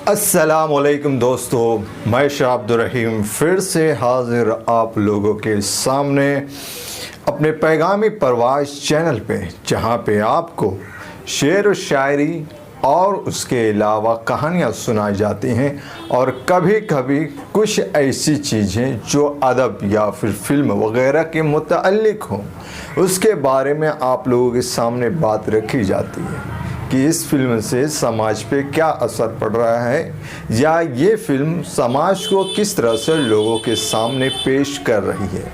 अस्सलामुअलैकुम दोस्तों, मैं शाह अब्दुल रहीम फिर से हाजिर आप लोगों के सामने अपने पैगामी परवाज़ चैनल पे, जहाँ पे आपको शेर व शायरी और उसके अलावा कहानियाँ सुनाई जाती हैं और कभी कभी कुछ ऐसी चीज़ें जो अदब या फिर फिल्म वगैरह के मुताल्लिक़ हों, उसके बारे में आप लोगों के सामने बात रखी जाती है कि इस फिल्म से समाज पे क्या असर पड़ रहा है या ये फिल्म समाज को किस तरह से लोगों के सामने पेश कर रही है।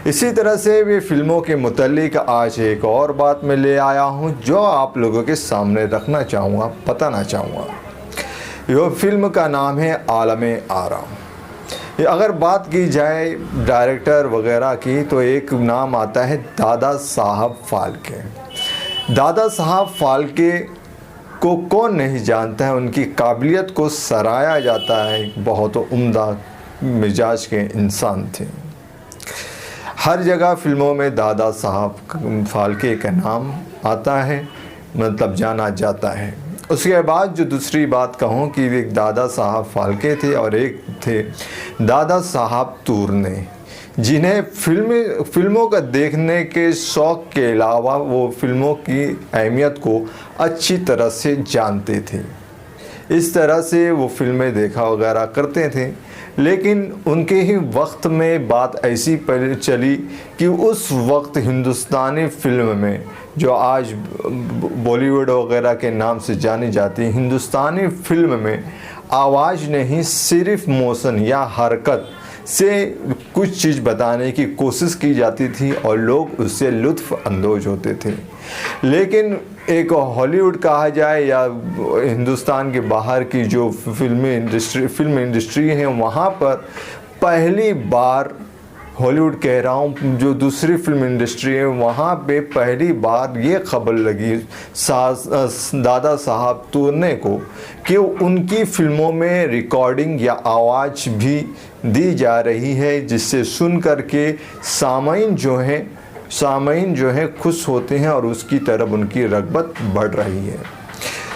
इसी तरह से भी फिल्मों के मुताल्लिक़ आज एक और बात मैं ले आया हूँ जो आप लोगों के सामने रखना चाहूँगा, बताना चाहूँगा। यह फिल्म का नाम है आलमे आरा। अगर बात की जाए डायरेक्टर वगैरह की तो एक नाम आता है दादा साहब फाल्के। दादा साहब फाल्के को कौन नहीं जानता है, उनकी काबिलियत को सराहा जाता है। बहुत उम्दा मिजाज के इंसान थे। हर जगह फिल्मों में दादा साहब फाल्के का नाम आता है, मतलब जाना जाता है। उसके बाद जो दूसरी बात कहूँ कि एक दादा साहब फाल्के थे और एक थे दादा साहब तुरने, जिन्हें फिल्मों का देखने के शौक़ के अलावा वो फिल्मों की अहमियत को अच्छी तरह से जानते थे। इस तरह से वो फिल्में देखा वगैरह करते थे। लेकिन उनके ही वक्त में बात ऐसी चली कि उस वक्त हिंदुस्तानी फिल्म में, जो आज बॉलीवुड वगैरह के नाम से जानी जाती है, हिंदुस्तानी फिल्म में आवाज़ नहीं सिर्फ मोशन या हरकत से कुछ चीज़ बताने की कोशिश की जाती थी और लोग उससे लुत्फ़ अंदोज होते थे। लेकिन एक हॉलीवुड कहा जाए या हिंदुस्तान के बाहर की जो फिल्म इंडस्ट्री है, वहाँ पर पहली बार, हॉलीवुड कह रहा हूँ, जो दूसरी फिल्म इंडस्ट्री है वहाँ पे पहली बार ये खबर लगी दादा साहब तुरने को कि उनकी फिल्मों में रिकॉर्डिंग या आवाज़ भी दी जा रही है, जिससे सुन कर के सामाइन जो हैं खुश होते हैं और उसकी तरफ उनकी रग़बत बढ़ रही है।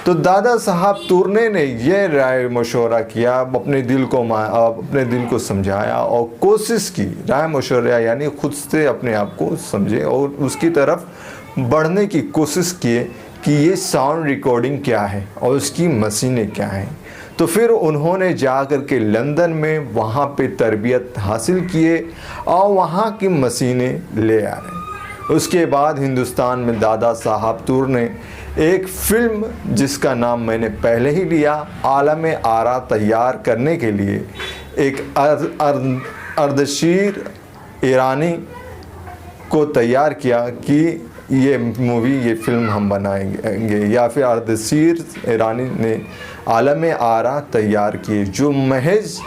तो दादा साहब तुरने ने यह राय मशवरा किया, अपने दिल को समझाया और कोशिश की, राय मशवरा यानी खुद से अपने आप को समझे और उसकी तरफ बढ़ने की कोशिश किए कि ये साउंड रिकॉर्डिंग क्या है और उसकी मशीनें क्या हैं। तो फिर उन्होंने जा कर के लंदन में वहाँ पे तरबियत हासिल किए और वहाँ की मशीनें ले आए। उसके बाद हिंदुस्तान में दादा साहब तुरने एक फिल्म जिसका नाम मैंने पहले ही लिया, आलमे आरा, तैयार करने के लिए एक अर्दशीर ईरानी को तैयार किया कि ये फिल्म हम बनाएंगे, या फिर अर्दशीर ईरानी ने आलमे आरा तैयार किए, जो महज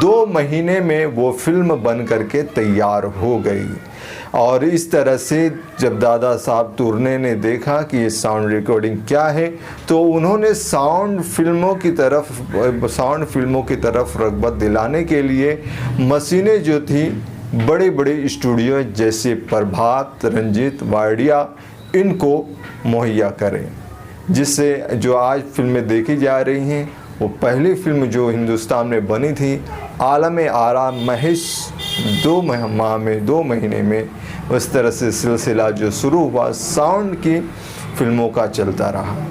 2 महीने में वो फिल्म बन करके तैयार हो गई। और इस तरह से जब दादा साहब तुरने ने देखा कि ये साउंड रिकॉर्डिंग क्या है, तो उन्होंने साउंड फिल्मों की तरफ रग़बत दिलाने के लिए मशीनें जो थी बड़े बड़े स्टूडियो जैसे प्रभात, रंजीत, वाडिया, इनको मुहैया करें, जिससे जो आज फिल्में देखी जा रही हैं वो पहली फिल्म जो हिंदुस्तान में बनी थी आलमे आरा, महज 2 महीने में उस तरह से सिलसिला जो शुरू हुआ साउंड की फिल्मों का चलता रहा।